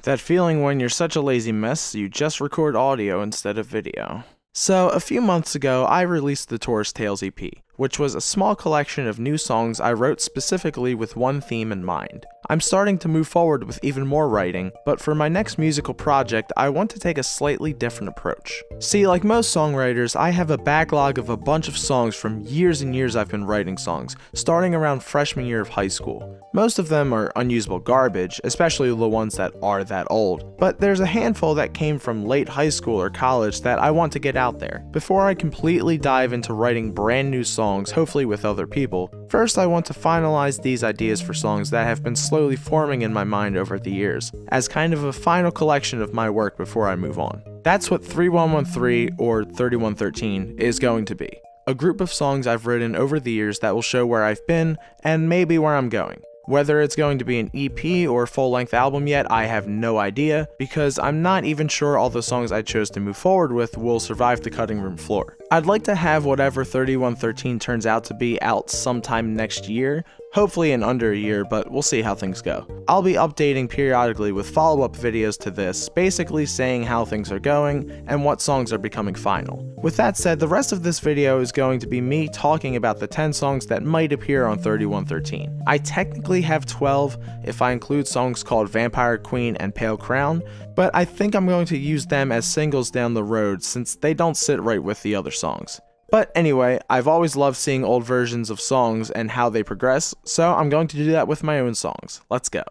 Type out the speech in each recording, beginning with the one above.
That feeling when you're such a lazy mess, you just record audio instead of video. So, a few months ago, I released the Tourist Tales EP, which was a small collection of new songs I wrote specifically with one theme in mind. I'm starting to move forward with even more writing, but for my next musical project, I want to take a slightly different approach. See, like most songwriters, I have a backlog of a bunch of songs from years and years I've been writing songs, starting around freshman year of high school. Most of them are unusable garbage, especially the ones that are that old, but there's a handful that came from late high school or college that I want to get out there. Before I completely dive into writing brand new songs, hopefully with other people, first I want to finalize these ideas for songs that have been slowly forming in my mind over the years, as kind of a final collection of my work before I move on. That's what 3113 or 3113 is going to be. A group of songs I've written over the years that will show where I've been and maybe where I'm going. Whether it's going to be an EP or full-length album yet, I have no idea, because I'm not even sure all the songs I chose to move forward with will survive the cutting room floor. I'd like to have whatever 3113 turns out to be out sometime next year, hopefully in under a year, but we'll see how things go. I'll be updating periodically with follow-up videos to this, basically saying how things are going and what songs are becoming final. With that said, the rest of this video is going to be me talking about the 10 songs that might appear on 3113. I technically have 12 if I include songs called Vampire Queen and Pale Crown, but I think I'm going to use them as singles down the road since they don't sit right with the other songs. But anyway, I've always loved seeing old versions of songs and how they progress, so I'm going to do that with my own songs. Let's go.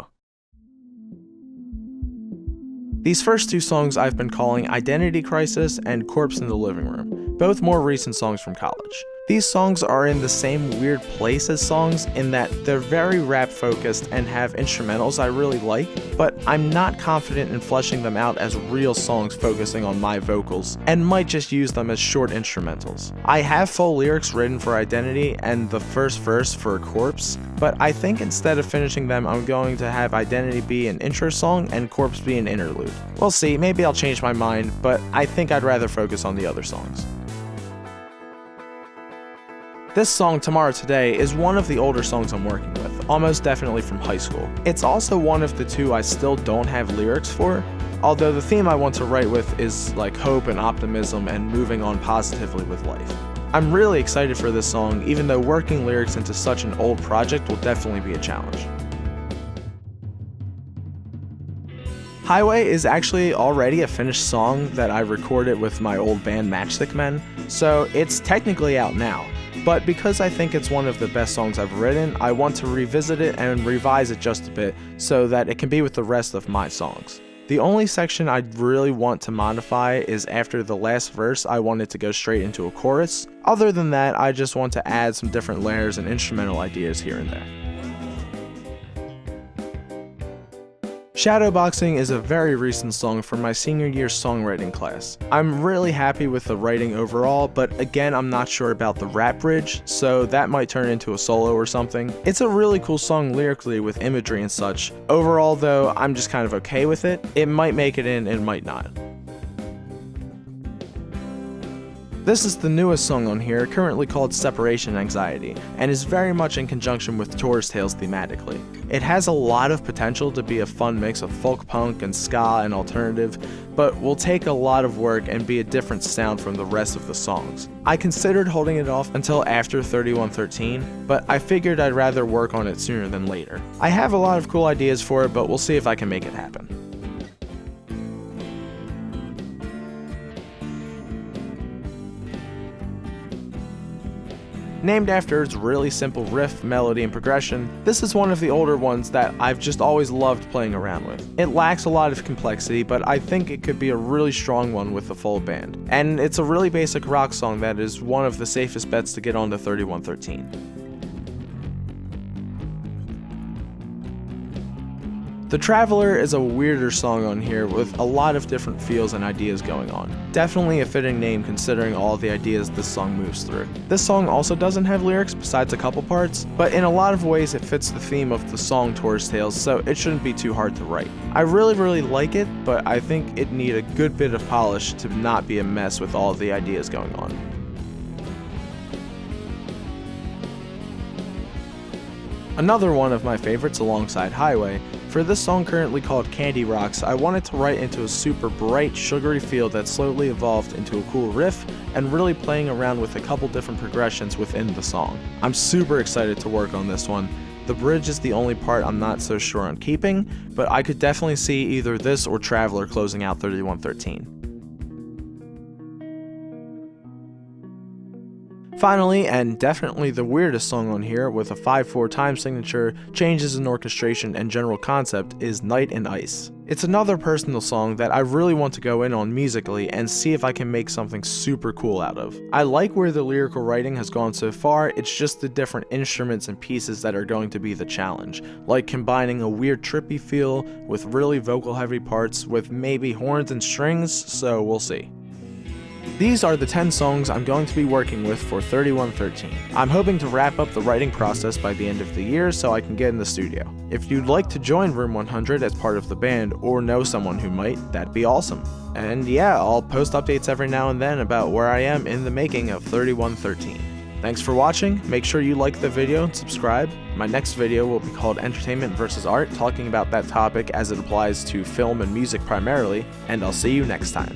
These first two songs I've been calling Identity Crisis and Corpse in the Living Room, both more recent songs from college. These songs are in the same weird place as songs in that they're very rap focused and have instrumentals I really like, but I'm not confident in fleshing them out as real songs focusing on my vocals, and might just use them as short instrumentals. I have full lyrics written for Identity and the first verse for Corpse, but I think instead of finishing them, I'm going to have Identity be an intro song and Corpse be an interlude. We'll see, maybe I'll change my mind, but I think I'd rather focus on the other songs. This song, Tomorrow Today, is one of the older songs I'm working with, almost definitely from high school. It's also one of the two I still don't have lyrics for, although the theme I want to write with is like hope and optimism and moving on positively with life. I'm really excited for this song, even though working lyrics into such an old project will definitely be a challenge. Highway is actually already a finished song that I recorded with my old band Matchstick Men, so it's technically out now. But because I think it's one of the best songs I've written, I want to revisit it and revise it just a bit so that it can be with the rest of my songs. The only section I'd really want to modify is after the last verse. I want it to go straight into a chorus. Other than that, I just want to add some different layers and instrumental ideas here and there. Shadowboxing is a very recent song from my senior year songwriting class. I'm really happy with the writing overall, but again, I'm not sure about the rap bridge, so that might turn into a solo or something. It's a really cool song lyrically with imagery and such. Overall though, I'm just kind of okay with it. It might make it in, it might not. This is the newest song on here, currently called Separation Anxiety, and is very much in conjunction with Tourist Tales thematically. It has a lot of potential to be a fun mix of folk punk and ska and alternative, but will take a lot of work and be a different sound from the rest of the songs. I considered holding it off until after 3113, but I figured I'd rather work on it sooner than later. I have a lot of cool ideas for it, but we'll see if I can make it happen. Named after its really simple riff, melody, and progression, this is one of the older ones that I've just always loved playing around with. It lacks a lot of complexity, but I think it could be a really strong one with a full band. And it's a really basic rock song that is one of the safest bets to get onto 3113. The Traveler is a weirder song on here with a lot of different feels and ideas going on. Definitely a fitting name considering all the ideas this song moves through. This song also doesn't have lyrics besides a couple parts, but in a lot of ways it fits the theme of the song Tourist Tales, so it shouldn't be too hard to write. I really like it, but I think it'd need a good bit of polish to not be a mess with all the ideas going on. Another one of my favorites alongside Highway For this song currently called Candy Rocks, I wanted to write into a super bright, sugary feel that slowly evolved into a cool riff and really playing around with a couple different progressions within the song. I'm super excited to work on this one. The bridge is the only part I'm not so sure on keeping, but I could definitely see either this or Traveler closing out 3113. Finally, and definitely the weirdest song on here, with a 5/4 time signature, changes in orchestration, and general concept, is Night and Ice. It's another personal song that I really want to go in on musically and see if I can make something super cool out of. I like where the lyrical writing has gone so far, it's just the different instruments and pieces that are going to be the challenge, like combining a weird trippy feel with really vocal heavy parts with maybe horns and strings, so we'll see. These are the 10 songs I'm going to be working with for 3113. I'm hoping to wrap up the writing process by the end of the year so I can get in the studio. If you'd like to join Room 100 as part of the band or know someone who might, that'd be awesome. And yeah, I'll post updates every now and then about where I am in the making of 3113. Thanks for watching, make sure you like the video and subscribe. My next video will be called Entertainment vs. Art, talking about that topic as it applies to film and music primarily, and I'll see you next time.